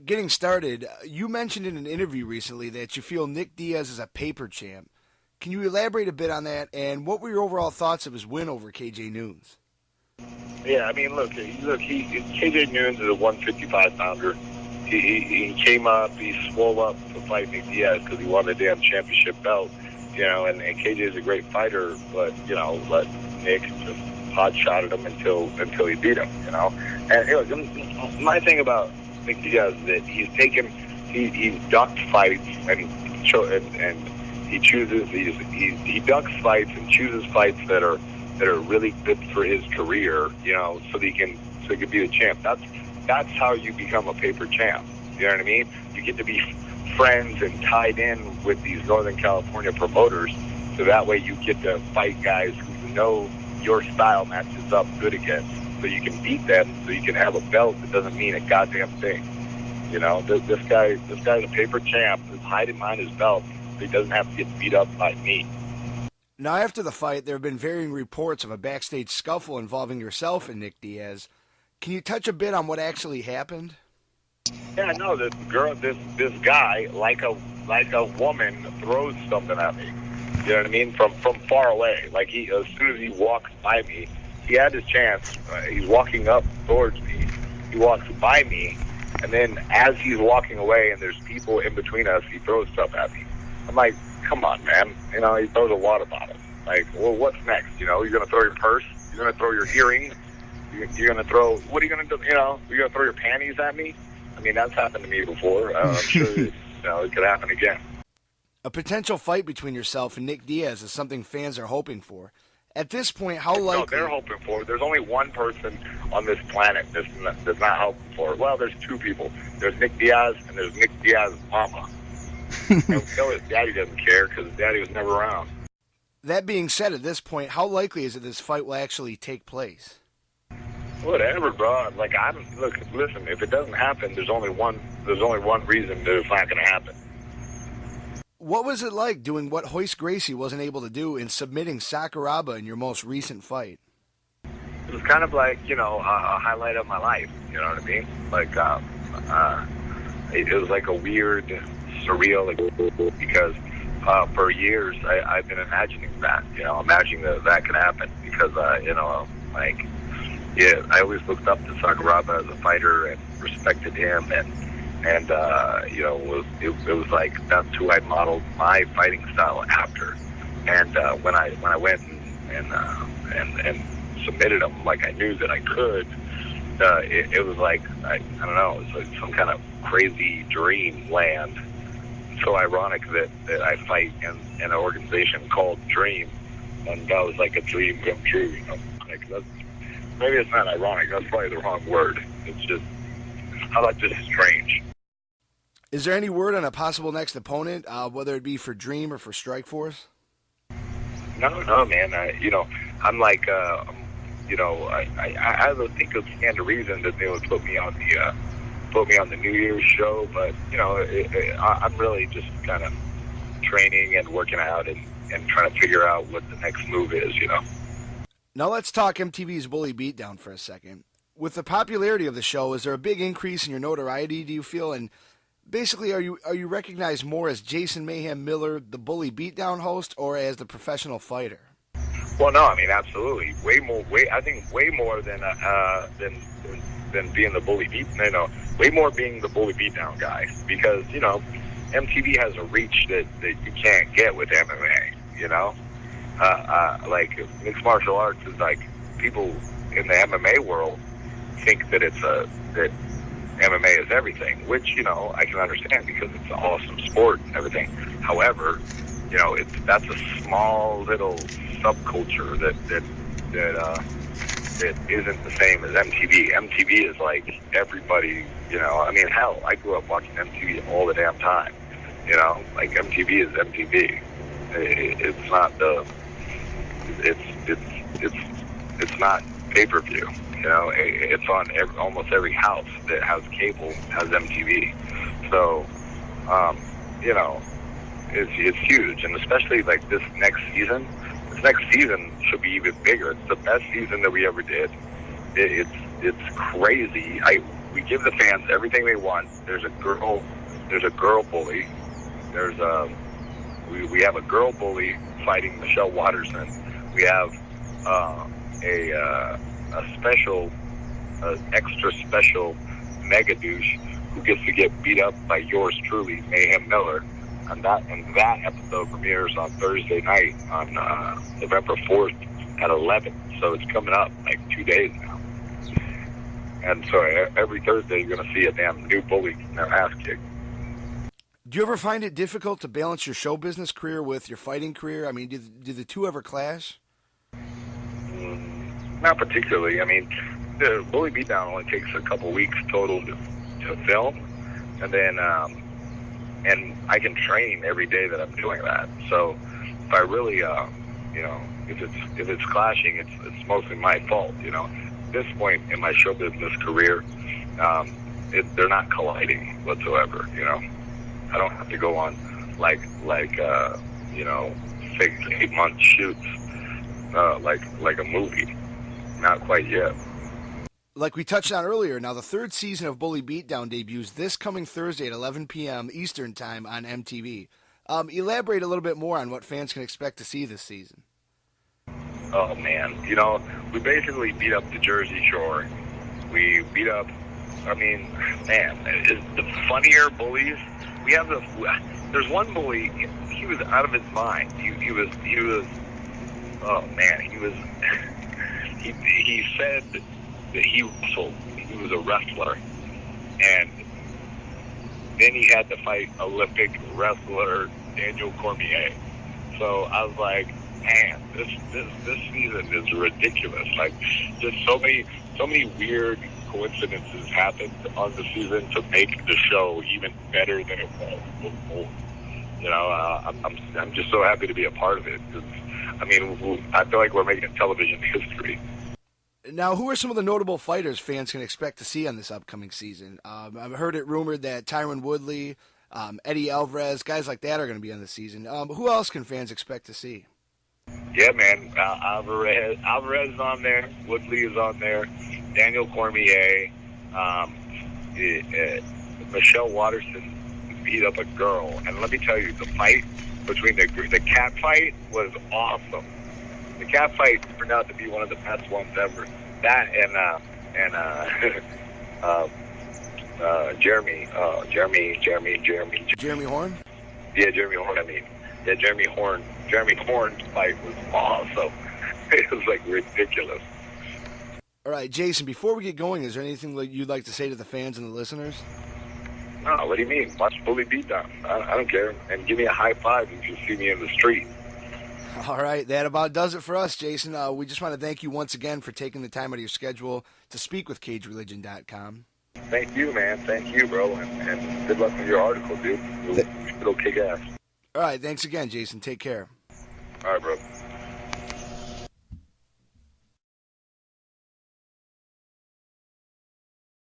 getting started, you mentioned in an interview recently that you feel Nick Diaz is a paper champ. Can you elaborate a bit on that, and what were your overall thoughts of his win over KJ Noons? Yeah, I mean, look, KJ Noons is a 155-pounder. He came up, he swole up to fight Nick Diaz because he won the damn championship belt, and KJ is a great fighter, but, let Nick just hot-shotted him until he beat him, And my thing about Nick Diaz is that he's ducked fights and he ducks fights and chooses fights that are really good for his career, so he can be the champ. That's how you become a paper champ. You know what I mean? You get to be friends and tied in with these Northern California promoters, so that way you get to fight guys who know your style matches up good against, so you can beat them, so you can have a belt that doesn't mean a goddamn thing. This guy's a paper champ who's hiding behind his belt, so he doesn't have to get beat up by me. Now, after the fight, there have been varying reports of a backstage scuffle involving yourself and Nick Diaz. Can you touch a bit on what actually happened? Yeah, no, this guy, like a woman, throws something at me. You know what I mean? From far away. Like as soon as he walks by me, he had his chance. He's walking up towards me. He walks by me, and then as he's walking away, and there's people in between us, he throws stuff at me. I'm like, come on, man. He throws a water bottle. Like, well, what's next? You're going to throw your purse? You're going to throw your earrings? You're going to throw, what are you going to do? You're going to throw your panties at me? I mean, that's happened to me before. I'm sure it could happen again. A potential fight between yourself and Nick Diaz is something fans are hoping for. At this point, how likely... No, they're hoping for it. There's only one person on this planet that's not hoping for it. Well, there's two people. There's Nick Diaz, and there's Nick Diaz's mama. And we know his daddy doesn't care because his daddy was never around. That being said, at this point, how likely is it this fight will actually take place? Whatever, bro. Listen. If it doesn't happen, there's only one reason that it's not going to happen. What was it like doing what Royce Gracie wasn't able to do in submitting Sakuraba in your most recent fight? It was kind of like, a highlight of my life. You know what I mean? Like, it was like a weird, surreal, because for years I've been imagining that, imagining that can happen because, I always looked up to Sakuraba as a fighter and respected him, and it was like that's who I modeled my fighting style after. And when I went and submitted him like I knew that I could, it was like I don't know, it was like some kind of crazy dream land. So ironic that I fight in an organization called Dream, and that was like a dream come true. Like maybe it's not ironic. That's probably the wrong word. It's just, how about just strange? Is there any word on a possible next opponent, whether it be for Dream or for Strikeforce? No, man. I'm like, I don't think it would stand to reason that they would put me on the New Year's show, but I'm really just kind of training and working out and trying to figure out what the next move is. Now let's talk MTV's Bully Beatdown for a second. With the popularity of the show, is there a big increase in your notoriety, do you feel? And basically, are you recognized more as Jason Mayhem Miller, the Bully Beatdown host, or as the professional fighter? Well, no, I mean, absolutely. I think way more than being the Bully Beatdown. Way more being the Bully Beatdown guy, because MTV has a reach that you can't get with MMA. Like mixed martial arts is like, people in the MMA world think that that MMA is everything, which I can understand because it's an awesome sport and everything. However, that's a small little subculture that isn't the same as MTV. MTV is like everybody. I mean, hell, I grew up watching MTV all the damn time. Like MTV is MTV. It's not it's not pay-per-view. It's on almost every house that has cable has MTV. So, it's huge, and especially like this next season. This next season should be even bigger. It's the best season that we ever did. It's crazy. we give the fans everything they want. There's a girl bully. We have a girl bully fighting Michelle Watterson. We have a extra special mega douche who gets to get beat up by yours truly, Mayhem Miller. And that episode premieres on Thursday night on November 4th at 11. So it's coming up like 2 days now. And so every Thursday you're going to see a damn new bully getting their ass kicked. Do you ever find it difficult to balance your show business career with your fighting career? I mean, do the two ever clash? Not particularly. I mean, the Bully Beatdown only takes a couple weeks total to film, and then and I can train every day that I'm doing that. So if I really, if it's clashing, it's mostly my fault. At this point in my show business career, they're not colliding whatsoever. I don't have to go on like 6-8 month shoots like a movie. Not quite yet. Like we touched on earlier, now the third season of Bully Beatdown debuts this coming Thursday at 11 p.m. Eastern Time on MTV. Elaborate a little bit more on what fans can expect to see this season. Oh, man. We basically beat up the Jersey Shore. We beat up, the funnier bullies. There's one bully, he was out of his mind. He said that he wrestled. He was a wrestler. And then he had to fight Olympic wrestler Daniel Cormier. So I was like, man, this season is ridiculous. Like, just so many weird coincidences happened on the season to make the show even better than it was before. I'm just so happy to be a part of it. I feel like we're making television history. Now, who are some of the notable fighters fans can expect to see on this upcoming season? I've heard it rumored that Tyron Woodley, Eddie Alvarez, guys like that are going to be on the season. Who else can fans expect to see? Yeah, man. Alvarez is on there. Woodley is on there. Daniel Cormier. Michelle Watterson beat up a girl. And let me tell you, the fight between the cat fight was awesome. The cat fight turned out to be one of the best ones ever. That and Jeremy Horn. Yeah, Jeremy Horn. Jeremy Horn's fight was awesome. It was like ridiculous. All right, Jason. Before we get going, is there anything that you'd like to say to the fans and the listeners? No, what do you mean? Watch Bully Beatdown. I don't care. And give me a high five if you see me in the street. All right, that about does it for us, Jason. We just want to thank you once again for taking the time out of your schedule to speak with CageReligion.com. Thank you, man. Thank you, bro. And good luck with your article, dude. It'll kick ass. All right, thanks again, Jason. Take care. All right, bro.